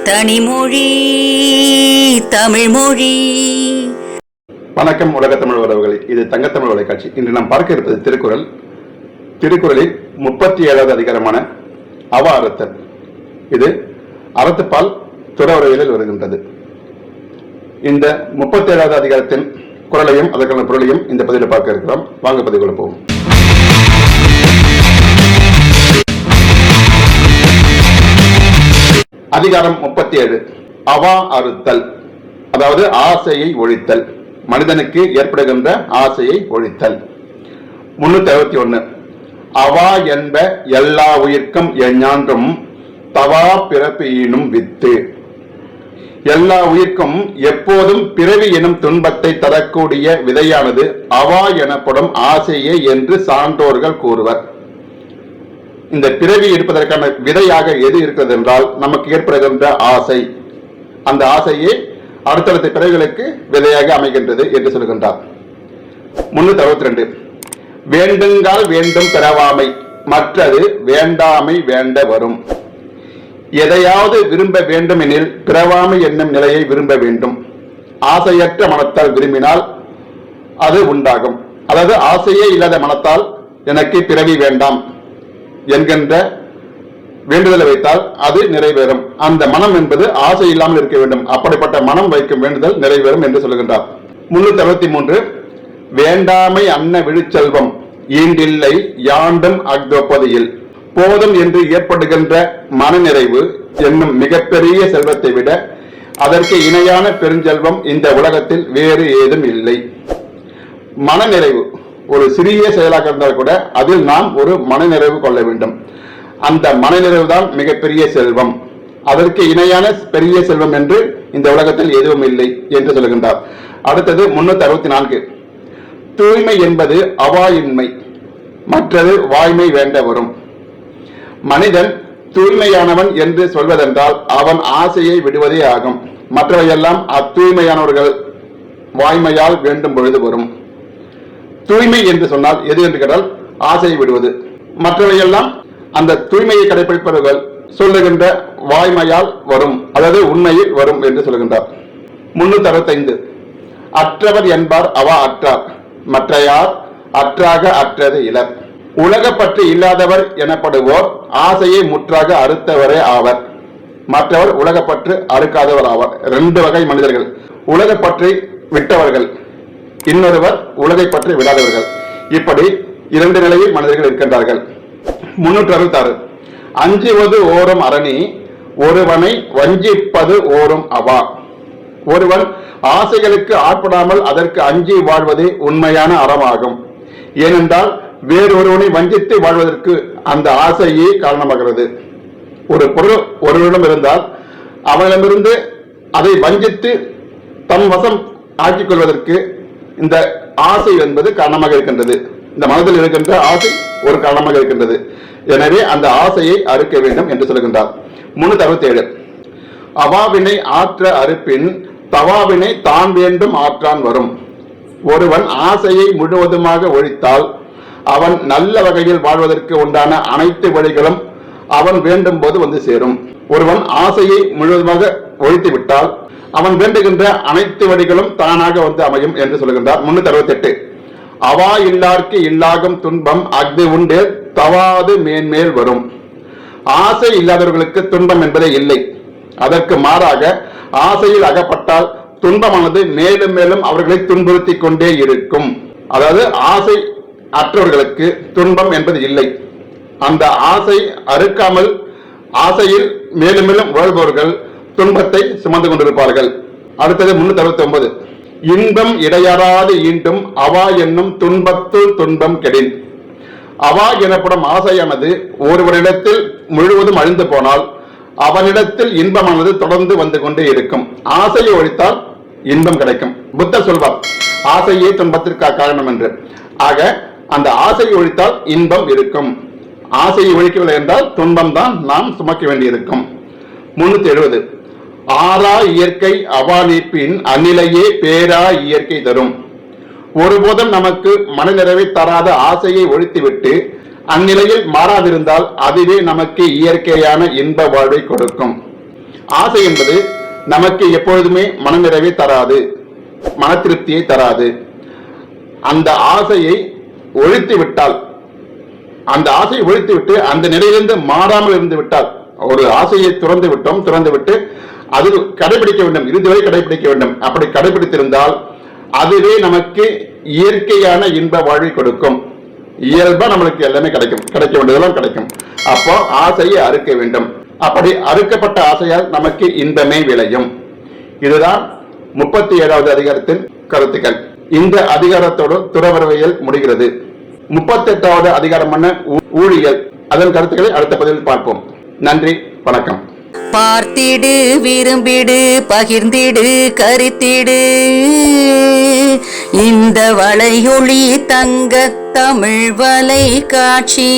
தனிமொழி தமிழ்மொழி. வணக்கம் உலக தமிழ் உறவுகளே, இது தங்கத்தமிழ் தொலைக்காட்சி. இன்று நாம் பார்க்க இருப்பது திருக்குறள். திருக்குறளில் 37வது அதிகாரமான அவ அறுத்தல். இது அறத்துப்பால் துறவுரையில் வருகின்றது. இந்த 37வது அதிகாரத்தின் குறளையும் அதற்கான பொருளையும் இந்த பதிவில் பார்க்க இருக்கிறோம். வாங்க பதிவுக்குள்ள போவோம். அதிகாரம் 37. அவா அறுத்தல், அதாவது ஆசையை ஒழித்தல். மனிதனுக்கு ஏற்படுகின்ற ஆசையை ஒழித்தல். 361. அவா என்ப எல்லா உயிர்க்கும் எஞ்ஞான்றும் தவா பிறப்பு ஈனும் வித்து. எல்லா உயிர்க்கும் எப்போதும் பிறவி எனும் துன்பத்தை தரக்கூடிய விதையானது அவா எனப்படும் ஆசையே என்று சான்றோர்கள் கூறுவர். இந்த பிறவி எடுப்பதற்கான விதையாக எது இருக்கிறது என்றால் நமக்கு ஏற்படுகின்ற ஆசை. அந்த ஆசையே அடுத்தடுத்த பிறவிகளுக்கு விதையாக அமைகின்றது என்று சொல்கின்றார். 362. வேண்டுங்கால் வேண்டும் பிறவாமை, மற்றது வேண்டாமை வேண்ட வரும். எதையாவது விரும்ப வேண்டும் எனில் பிறவாமை என்னும் நிலையை விரும்ப வேண்டும். ஆசையற்ற மனத்தால் விரும்பினால் அது உண்டாகும். அதாவது ஆசையே இல்லாத மனத்தால் எனக்கு பிறவி வேண்டாம் என்கின்ற வேண்டுதலை வைத்தால் அது நிறைவேறும். அந்த மனம் என்பது ஆசை இல்லாமல் இருக்க வேண்டும். அப்படிப்பட்ட மனம் வைக்கும் வேண்டுதல் நிறைவேறும் என்று சொல்கின்றார். 363. வேண்டாமை அன்ன விழுச்செல்வம் ஈண்டில்லை யாண்டும் அக்தொப்பதியில். போதும் என்று ஏற்படுகின்ற மனநிறைவு என்னும் மிகப்பெரிய செல்வத்தை விட அதற்கு இணையான பெருஞ்செல்வம் இந்த உலகத்தில் வேறு ஏதும் இல்லை. மனநிறைவு ஒரு சிறிய செயலாக இருந்தால் கூட அதில் நாம் ஒரு மனநிறைவு கொள்ள வேண்டும். அந்த மனநிறைவு தான் மிகப்பெரிய செல்வம். அதற்கு இணையான பெரிய செல்வம் என்று இந்த உலகத்தில் எதுவும் இல்லை என்று சொல்கின்றார். அடுத்தது 364. தூய்மை என்பது அவாயின்மை, மற்றது வாய்மை வேண்ட வரும். மனிதன் தூய்மையானவன் என்று சொல்வதென்றால் அவன் ஆசையை விடுவதே ஆகும். மற்றவையெல்லாம் அத்தூய்மையானவர்கள் வாய்மையால் வேண்டும் பொழுது வரும். தூய்மை என்று சொன்னால் எது என்று கேட்டால் ஆசையை விடுவது. மற்றவையெல்லாம் அந்த தூய்மையை கடைபிடிப்பவர்கள் சொல்லுகின்ற வாய்மையால் வரும், அதாவது உண்மையில் வரும் என்று சொல்கின்றார். 365. அற்றவர் என்பார் அவா அற்றார், மற்றையார் அற்றாக அற்றது இலர். உலகப்பற்று இல்லாதவர் எனப்படுவோர் ஆசையை முற்றாக அறுத்தவரே ஆவர். மற்றவர் உலகப்பற்று அறுக்காதவர் ஆவர். 2 வகை மனிதர்கள். உலகப்பற்றை விட்டவர்கள், இன்னொருவர் உலகை பற்றி விடாதவர்கள். இப்படி 2 நிலையில் மனிதர்கள் இருக்கின்றார்கள். 366. அஞ்சுவது ஓரும் அரணி, ஒருவனை வஞ்சிப்பது ஓரும் அவா. ஒருவன் ஆசைகளுக்கு ஆட்படாமல் அதற்கு அஞ்சி வாழ்வதே உண்மையான அறமாகும். ஏனென்றால் வேறொருவனை வஞ்சித்து வாழ்வதற்கு அந்த ஆசையே காரணமாகிறது. ஒரு பொருள் ஒருவரிடம் இருந்தால் அவனிடமிருந்து அதை வஞ்சித்து தன் வசம் ஆக்கிக் கொள்வதற்கு இந்த ஆசை என்பது காரணமாக இருக்கின்றது. இந்த மனதில் இருக்கின்ற ஆசை ஒரு காரணமாக இருக்கின்றது. எனவே அந்த ஆசையை அறுக்க வேண்டும் என்று சொல்கின்றார். 367. அவாவினை ஆற்ற அறுப்பின் தவாவினை தான் வேண்டும் ஆற்றான் வரும். ஒருவன் ஆசையை முழுவதுமாக ஒழித்தால் அவன் நல்ல வகையில் வாழ்வதற்கு உண்டான அனைத்து வழிகளும் அவன் வேண்டும் போது வந்து சேரும். ஒருவன் ஆசையை முழுவதுமாக ஒழித்து விட்டால் அவன் வேண்டுகின்ற அனைத்து வழிகளும் தானாக வந்து அமையும் என்று சொல்கின்றார். 368. அவா இல்லார்க்கு இல்லாகும் துன்பம் அஃது உண்டு தவாது மேன்மேல் வரும். ஆசை இல்லாதவர்களுக்கு துன்பம் என்பதே இல்லை. அதற்கு மாறாக ஆசையில் அகப்பட்டால் துன்பமானது மேலும் மேலும் அவர்களை துன்புறுத்தி கொண்டே இருக்கும். அதாவது ஆசை அற்றவர்களுக்கு துன்பம் என்பது இல்லை. அந்த ஆசை அறுக்காமல் ஆசையில் மேலும் மேலும் வாழ்பவர்கள் துன்பத்தை சுமந்து கொண்டிருப்பார்கள். அடுத்தது 369. இன்பம் இடையறாது ஈண்டும் அவா என்னும் துன்பத்துள் துன்பம் கெடின். அவா எனப்படும் ஆசையானது ஒருவரிடத்தில் முழுவதும் அழிந்து போனால் அவனிடத்தில் இன்பமானது தொடர்ந்து வந்து கொண்டே இருக்கும். ஆசையை ஒழித்தால் இன்பம் கிடைக்கும். புத்தர் சொல்வார் ஆசையே துன்பத்திற்கு காரணம் என்று. ஆக அந்த ஆசையை ஒழித்தால் இன்பம் இருக்கும். ஆசையை ஒழிக்கவில்லை என்றால் துன்பம் தான் நாம் சுமக்க வேண்டியிருக்கும். 370. ஆறா இயற்கை அவா நீப்பின் அந்நிலையே பேரா இயற்கை தரும். ஒருபோதும் நமக்கு மனநிறைவை தராத ஆசையை ஒழித்துவிட்டு அந்நிலையில் மாறாதிருந்தால் அதுவே நமக்கு இயற்கையான இன்ப வாழ்வை கொடுக்கும். ஆசை என்பது நமக்கு எப்பொழுதுமே மனநிறைவை தராது, மன திருப்தியை தராது. அந்த ஆசையை ஒழித்து விட்டால், அந்த ஆசையை ஒழித்து விட்டு அந்த நிலையிலிருந்து மாறாமல் இருந்து விட்டால், ஒரு ஆசையை துறந்து விட்டு அது கடைபிடிக்க வேண்டும், இறுதி வரை கடைபிடிக்க வேண்டும். அப்படி கடைபிடித்திருந்தால் அதுவே நமக்கு இயற்கையான இன்ப வாழ்வை கொடுக்கும். இயல்பா நம்மளுக்கு எல்லாமே கிடைக்க வேண்டியதெல்லாம் கிடைக்கும். அப்போ ஆசையை அறுக்க வேண்டும். அப்படி அறுக்கப்பட்ட ஆசையால் நமக்கு இன்பமே விளையும். இதுதான் 37வது அதிகாரத்தின் கருத்துக்கள். இந்த அதிகாரத்தோடு துறவரவியல் முடிகிறது. 38வது அதிகாரமான ஊழியல், அதன் கருத்துக்களை அடுத்த பதிவில் பார்ப்போம். நன்றி, வணக்கம். பார்த்திடு, விரும்பிடு, பகிர்ந்திடு, கருத்திடு. இந்த வளையொளி தங்க தமிழ் வலை காட்சி.